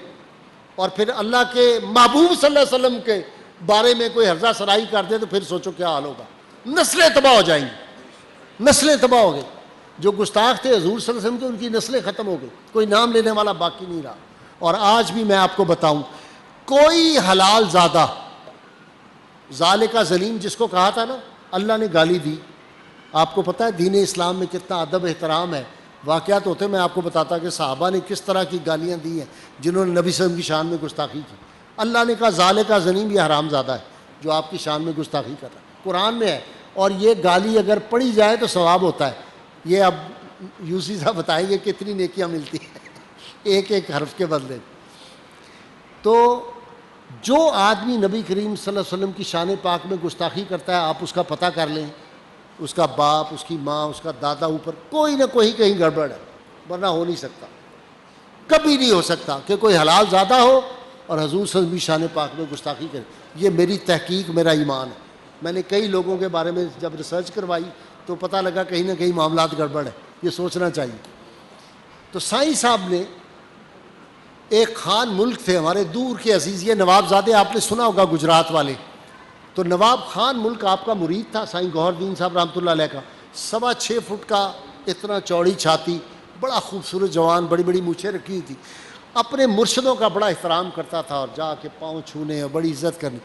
اور پھر اللہ کے محبوب صلی اللہ علیہ وسلم کے بارے میں کوئی ہرزہ سرائی کر دے تو پھر سوچو کیا حال ہوگا. نسلیں تباہ ہو جائیں گی، نسلیں تباہ ہو گئی. جو گستاخ تھے حضور صلی اللہ علیہ وسلم کے، ان کی نسلیں ختم ہو گئی، کوئی نام لینے والا باقی نہیں رہا. اور آج بھی میں آپ کو بتاؤں، کوئی حلال زادہ ذالک ظلیم جس کو کہا تھا نا، اللہ نے گالی دی. آپ کو پتہ ہے دین اسلام میں کتنا ادب احترام ہے. واقعات ہوتے میں آپ کو بتاتا کہ صحابہ نے کس طرح کی گالیاں دی ہیں جنہوں نے نبی صلی اللہ علیہ وسلم کی شان میں گستاخی کی. اللہ نے کہا ذالک ظلیم، یہ حرام زادہ ہے جو آپ کی شان میں گستاخی کر رہا ہے. قرآن میں ہے. اور یہ گالی اگر پڑھی جائے تو ثواب ہوتا ہے. یہ اب یوسی صاحب بتائیں گے کتنی نیکیاں ملتی ہیں ایک ایک حرف کے بدلے. تو جو آدمی نبی کریم صلی اللہ علیہ وسلم کی شان پاک میں گستاخی کرتا ہے، آپ اس کا پتہ کر لیں، اس کا باپ، اس کی ماں، اس کا دادا، اوپر کوئی نہ کوئی کہیں گڑبڑ ہے، ورنہ ہو نہیں سکتا. کبھی نہیں ہو سکتا کہ کوئی حلال زادہ ہو اور حضور صلی اللہ علیہ وسلم کی شان پاک میں گستاخی کرے. یہ میری تحقیق، میرا ایمان ہے. میں نے کئی لوگوں کے بارے میں جب ریسرچ کروائی تو پتہ لگا کہیں نہ کہیں معاملات گڑبڑ ہے. یہ سوچنا چاہیے. تو سائیں صاحب نے ایک خان ملک تھے ہمارے دور کے عزیز، یہ نواب زادے آپ نے سنا ہوگا گجرات والے. تو نواب خان ملک آپ کا مرید تھا سائیں گوہر الدین صاحب رحمۃ اللہ علیہ کا. 6.25 فٹ کا، اتنا چوڑی چھاتی، بڑا خوبصورت جوان، بڑی بڑی مونچھیں رکھی ہوئی تھی. اپنے مرشدوں کا بڑا احترام کرتا تھا اور جا کے پاؤں چھونے اور بڑی عزت کرنی.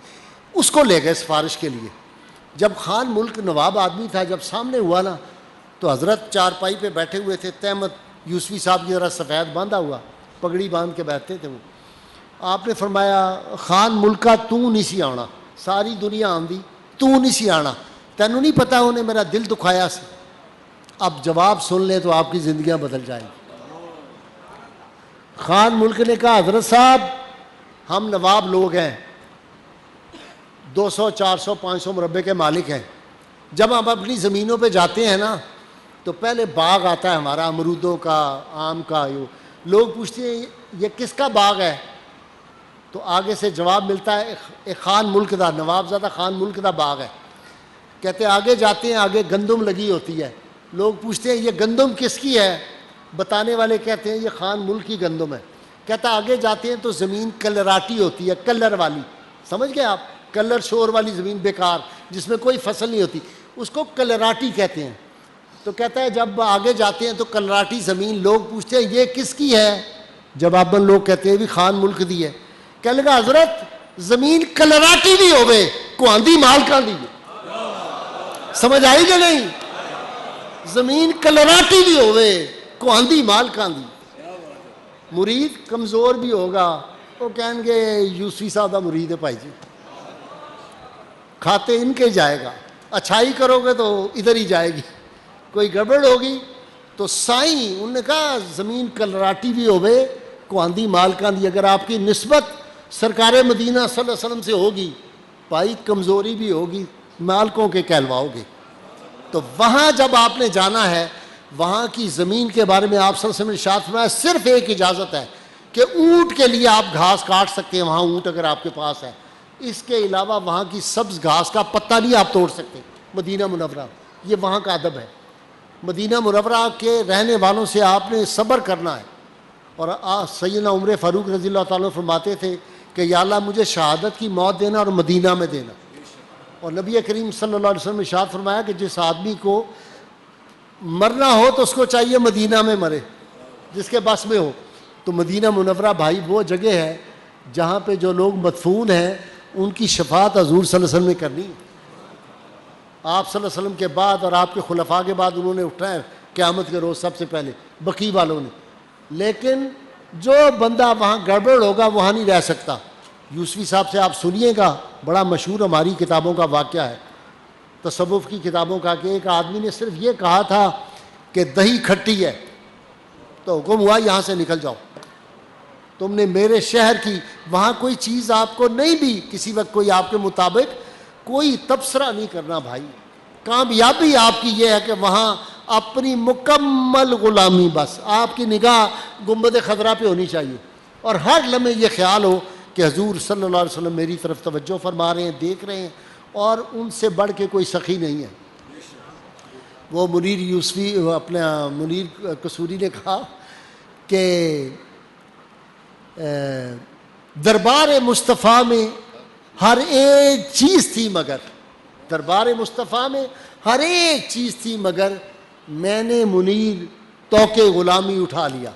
اس کو لے گئے سفارش کے لیے. جب خان ملک نواب آدمی تھا، جب سامنے ہوا نا تو حضرت چارپائی پہ بیٹھے ہوئے تھے. تحمد یوسفی صاحب کی ذرا سفید باندھا ہوا، پگڑی باندھ کے بیٹھتے تھے وہ. آپ نے فرمایا خان ملکا تو نہیں سی آنا، ساری دنیا آندی تو نہیں سی آنا، تینوں نہیں پتا انہیں میرا دل دکھایا سی. اب جواب سن لیں تو آپ کی زندگیاں بدل جائیں. خان ملک نے کہا حضرت صاحب ہم نواب لوگ ہیں، 200 400 500 مربع کے مالک ہیں. جب ہم اپنی زمینوں پہ جاتے ہیں نا تو پہلے باغ آتا ہے ہمارا، امرودوں کا، آم کا. لوگ پوچھتے ہیں یہ کس کا باغ ہے؟ تو آگے سے جواب ملتا ہے ایک خان ملک دا، نواب زادہ خان ملک دا باغ ہے. کہتے ہیں آگے جاتے ہیں، آگے گندم لگی ہوتی ہے. لوگ پوچھتے ہیں یہ گندم کس کی ہے؟ بتانے والے کہتے ہیں یہ خان ملک کی گندم ہے. کہتا آگے جاتے ہیں تو زمین کلراٹی ہوتی ہے، کلر والی. سمجھ گئے آپ؟ کلر شور والی زمین بیکار جس میں کوئی فصل نہیں ہوتی، اس کو کلراٹی کہتے ہیں. تو کہتا ہے جب آگے جاتے ہیں تو کلراٹی زمین، لوگ پوچھتے ہیں یہ کس کی ہے؟ جواباً لوگ کہتے ہیں بھی خان ملک دی ہے. کہنے لگا حضرت زمین کلراٹی بھی ہوئے کو آندھی مال کا دی. سمجھ آئی کہ نہیں؟ زمین کلراٹی بھی ہوئے کو آندھی مال کا دی. مرید کمزور بھی ہوگا وہ کہیں گے یوسفی صاحب کا مرید ہے بھائی جی، کھاتے ان کے جائے گا. اچھائی کرو گے تو ادھر ہی جائے گی، کوئی گڑبڑ ہوگی. تو سائیں انہوں نے کہا زمین کلراٹی بھی ہوئے کو آندھی مال کا دی. اگر آپ کی نسبت سرکار مدینہ صلی اللہ علیہ وسلم سے ہوگی، بھائی کمزوری بھی ہوگی، مالکوں کے کہلواؤ گے. تو وہاں جب آپ نے جانا ہے، وہاں کی زمین کے بارے میں آپ صلی اللہ علیہ وسلم نے ارشاد فرمایا صرف ایک اجازت ہے کہ اونٹ کے لیے آپ گھاس کاٹ سکتے ہیں، وہاں اونٹ اگر آپ کے پاس ہے. اس کے علاوہ وہاں کی سبز گھاس کا پتہ نہیں آپ توڑ سکتے. مدینہ منورہ یہ وہاں کا ادب ہے. مدینہ منورہ کے رہنے والوں سے آپ نے صبر کرنا ہے. اور سیدنا عمر فاروق رضی اللہ تعالیٰ فرماتے تھے کہ یا اللہ مجھے شہادت کی موت دینا اور مدینہ میں دینا. اور نبی کریم صلی اللہ علیہ وسلم نے ارشاد فرمایا کہ جس آدمی کو مرنا ہو تو اس کو چاہیے مدینہ میں مرے، جس کے بس میں ہو. تو مدینہ منورہ بھائی وہ جگہ ہے جہاں پہ جو لوگ مدفون ہیں ان کی شفاعت حضور صلی اللہ علیہ وسلم نے کرنی. آپ صلی اللہ علیہ وسلم کے بعد اور آپ کے خلفاء کے بعد انہوں نے اٹھنا ہے قیامت کے روز سب سے پہلے بقیع والوں نے. لیکن جو بندہ وہاں گڑبڑ ہوگا وہاں نہیں رہ سکتا. یوسفی صاحب سے آپ سنیے گا, بڑا مشہور ہماری کتابوں کا واقعہ ہے, تصوف کی کتابوں کا, کہ ایک آدمی نے صرف یہ کہا تھا کہ دہی کھٹی ہے, تو حکم ہوا یہاں سے نکل جاؤ, تم نے میرے شہر کی, وہاں کوئی چیز آپ کو نہیں بھی کسی وقت کوئی آپ کے مطابق کوئی تبصرہ نہیں کرنا بھائی. کامیابی آپ کی یہ ہے کہ وہاں اپنی مکمل غلامی, بس آپ کی نگاہ گنبد خضرا پہ ہونی چاہیے, اور ہر لمحے یہ خیال ہو کہ حضور صلی اللہ علیہ وسلم میری طرف توجہ فرما رہے ہیں, دیکھ رہے ہیں, اور ان سے بڑھ کے کوئی سخی نہیں ہے. وہ منیر یوسفی, اپنا منیر قصوری نے کہا کہ دربار مصطفیٰ میں ہر ایک چیز تھی, مگر دربار مصطفیٰ میں ہر ایک چیز تھی, مگر میں نے منیر توقع غلامی اٹھا لیا.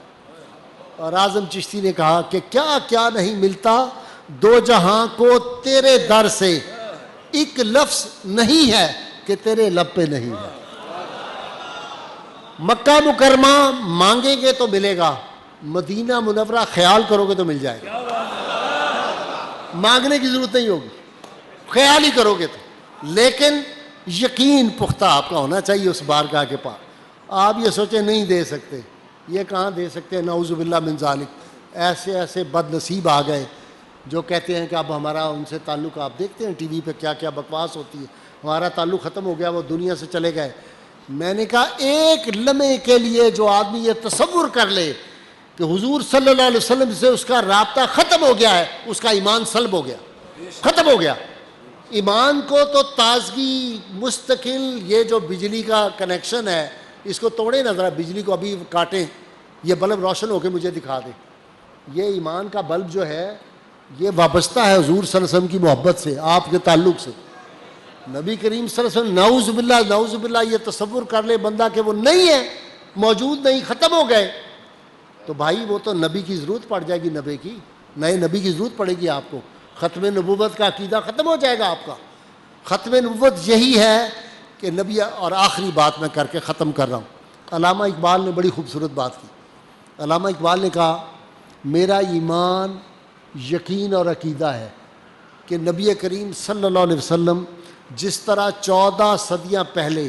اور اعظم چشتی نے کہا کہ کیا کیا نہیں ملتا دو جہاں کو تیرے در سے, ایک لفظ نہیں ہے کہ تیرے لب پہ نہیں ہے. مکہ مکرمہ مانگیں گے تو ملے گا, مدینہ منورہ خیال کرو گے تو مل جائے گا. مانگنے کی ضرورت نہیں ہوگی, خیال ہی کرو گے تو. لیکن یقین پختہ آپ کا ہونا چاہیے اس بارگاہ کے پاس. آپ یہ سوچیں نہیں دے سکتے, یہ کہاں دے سکتے ہیں, نعوذ باللہ من ذالک. ایسے ایسے بد نصیب آ گئے جو کہتے ہیں کہ اب ہمارا ان سے تعلق, آپ دیکھتے ہیں ٹی وی پہ کیا کیا بکواس ہوتی ہے, ہمارا تعلق ختم ہو گیا, وہ دنیا سے چلے گئے. میں نے کہا ایک لمحے کے لیے جو آدمی یہ تصور کر لے کہ حضور صلی اللہ علیہ وسلم سے اس کا رابطہ ختم ہو گیا ہے, اس کا ایمان سلب ہو گیا, ختم ہو گیا. ایمان کو تو تازگی مستقل, یہ جو بجلی کا کنیکشن ہے اس کو توڑیں نہ ذرا, بجلی کو ابھی کاٹیں, یہ بلب روشن ہو کے مجھے دکھا دیں. یہ ایمان کا بلب جو ہے یہ وابستہ ہے حضور صلی اللہ علیہ وسلم کی محبت سے, آپ کے تعلق سے. نبی کریم صلی اللہ علیہ وسلم, نعوذ باللہ یہ تصور کر لے بندہ کہ وہ نہیں ہے, موجود نہیں, ختم ہو گئے, تو بھائی وہ تو نبی کی ضرورت پڑ جائے گی, نبی کی نئے نبی کی ضرورت پڑے گی آپ کو. ختم نبوت کا عقیدہ ختم ہو جائے گا آپ کا. ختم نبوت یہی ہے کہ نبی. اور آخری بات میں کر کے ختم کر رہا ہوں. علامہ اقبال نے بڑی خوبصورت بات کی. علامہ اقبال نے کہا میرا ایمان یقین اور عقیدہ ہے کہ نبی کریم صلی اللہ علیہ وسلم جس طرح 14 صدیاں پہلے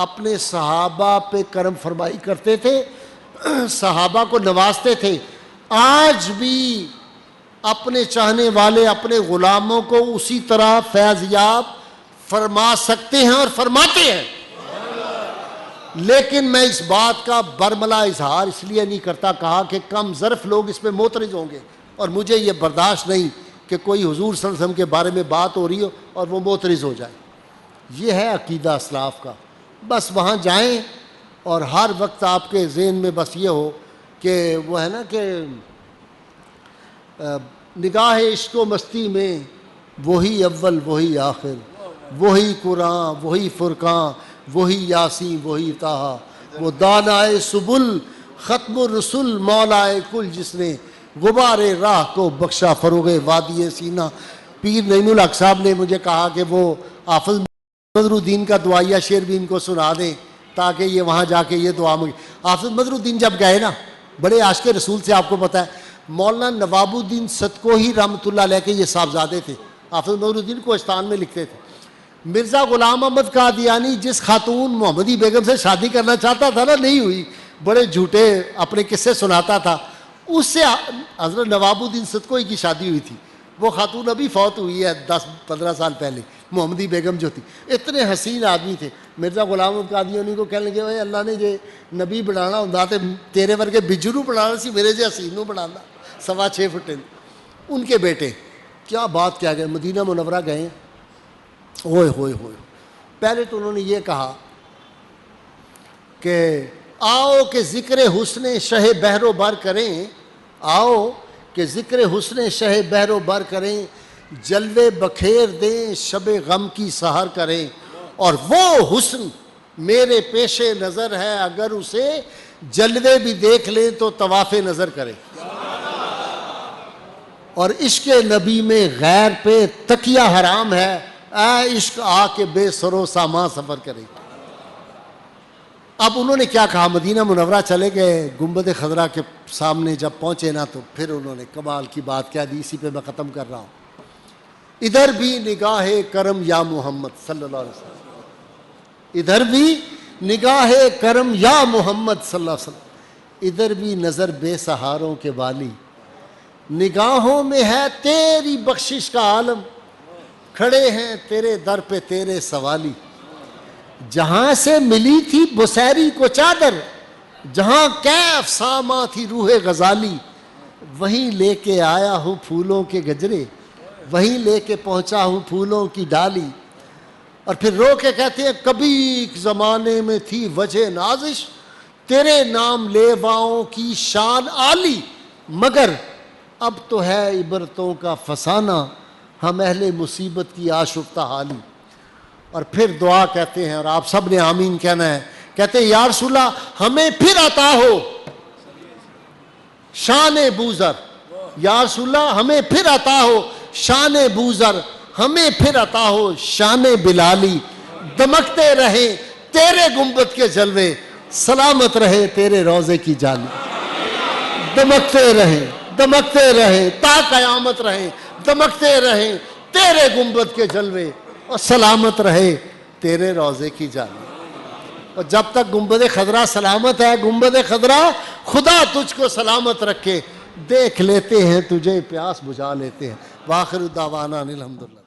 اپنے صحابہ پہ کرم فرمائی کرتے تھے, صحابہ کو نوازتے تھے, آج بھی اپنے چاہنے والے اپنے غلاموں کو اسی طرح فیض یاب فرما سکتے ہیں اور فرماتے ہیں. لیکن میں اس بات کا برملا اظہار اس لیے نہیں کرتا, کہا کہ کم ظرف لوگ اس پہ معترض ہوں گے, اور مجھے یہ برداشت نہیں کہ کوئی حضور صلی اللہ علیہ وسلم کے بارے میں بات ہو رہی ہو اور وہ معترض ہو جائے. یہ ہے عقیدہ اسلاف کا. بس وہاں جائیں اور ہر وقت آپ کے ذہن میں بس یہ ہو کہ وہ ہے نا کہ نگاہ عشق و مستی میں وہی اول وہی آخر, وہی قرآن وہی فرقان, وہی یاسین وہی طٰہٰ, وہ دانائے سبل ختم الرسل مولائے کل, جس نے غبار راہ کو بخشا فروغ وادی سینہ. پیر نعیم الحق صاحب نے مجھے کہا کہ وہ حافظ مظہر الدین کا دعائیہ شعر بھی ان کو سنا دیں تاکہ یہ وہاں جا کے یہ دعا مانگے. حافظ مظہر الدین جب گئے نا, بڑے عاشق رسول سے, آپ کو پتہ ہے مولانا نواب الدین صدقوہی رحمۃ اللہ علیہ کے یہ صاحبزادے تھے. حافظ مظہر الدین کوہستان میں لکھتے تھے. مرزا غلام احمد قادیانی جس خاتون محمدی بیگم سے شادی کرنا چاہتا تھا نا, نہیں ہوئی, بڑے جھوٹے اپنے قصے سناتا تھا, اس سے حضرت نواب الدین صدقوہی کی شادی ہوئی تھی. وہ خاتون ابھی فوت ہوئی ہے 10-15 سال پہلے, محمدی بیگم جو تھی. اتنے حسین آدمی تھے. مرزا غلام احمد قادیانی کو کہنے لگے بھائی اللہ نے جو نبی بنانا ہوں تے تیرے ورگے بجرو بنانا سی, میرے جو حسین نو بنانا 6.25 فٹ. ان کے بیٹے کیا بات کیا گئے, مدینہ منورہ گئے, ہوئے ہوئے ہوئے. پہلے تو انہوں نے یہ کہا کہ آؤ کہ ذکر حسن شہ بحر و بر کریں, آؤ کہ ذکر حسن شہ بحر و بر کریں, جلوے بکھیر دیں شب غم کی سحر کریں, اور وہ حسن میرے پیش نظر ہے, اگر اسے جلوے بھی دیکھ لیں تو طواف نظر کریں. اور عشق نبی میں غیر پہ تکیہ حرام ہے, اے عشق آ کے بے سرو ساما سفر کرے. اب انہوں نے کیا کہا، مدینہ منورہ چلے گئے، گنبد خضرا کے سامنے جب پہنچے نا تو پھر انہوں نے کمال کی بات کہہ دی، اسی پہ میں ختم کر رہا ہوں. ادھر بھی نگاہ کرم یا محمد صلی اللہ علیہ وسلم، ادھر بھی نگاہ کرم یا محمد صلی اللہ علیہ وسلم، ادھر بھی نظر بے سہاروں کے والی، نگاہوں میں ہے تیری بخشش کا عالم، کھڑے ہیں تیرے در پہ تیرے سوالی. جہاں سے ملی تھی بسیری کو چادر، جہاں کیف ساما تھی روح غزالی، وہیں لے کے آیا ہوں پھولوں کے گجرے، وہیں لے کے پہنچا ہوں پھولوں کی ڈالی. اور پھر رو کے کہتے ہیں کبھی ایک زمانے میں تھی وجہ نازش، تیرے نام لیواؤں کی شان عالی، مگر اب تو ہے عبرتوں کا فسانہ، ہم اہل مصیبت کی آشفتہ حالی. اور پھر دعا کہتے ہیں، اور آپ سب نے آمین کہنا ہے، کہتے ہیں یا رسول اللہ ہمیں پھر عطا ہو شان بوذر، یا رسول اللہ ہمیں پھر عطا ہو شان بوذر، ہمیں پھر عطا ہو شان بلالی، دمکتے رہیں تیرے گنبد کے جلوے، سلامت رہے تیرے روضے کی جالی. دمکتے رہیں تا قیامت رہیں، دمکتے رہیں تیرے گنبد کے جلوے، اور سلامت رہے تیرے روضے کی جالی. اور جب تک گنبد خضرا سلامت ہے، گنبد خضرا خدا تجھ کو سلامت رکھے، دیکھ لیتے ہیں تجھے پیاس بجھا لیتے ہیں. وآخر دعوانا الحمدللہ.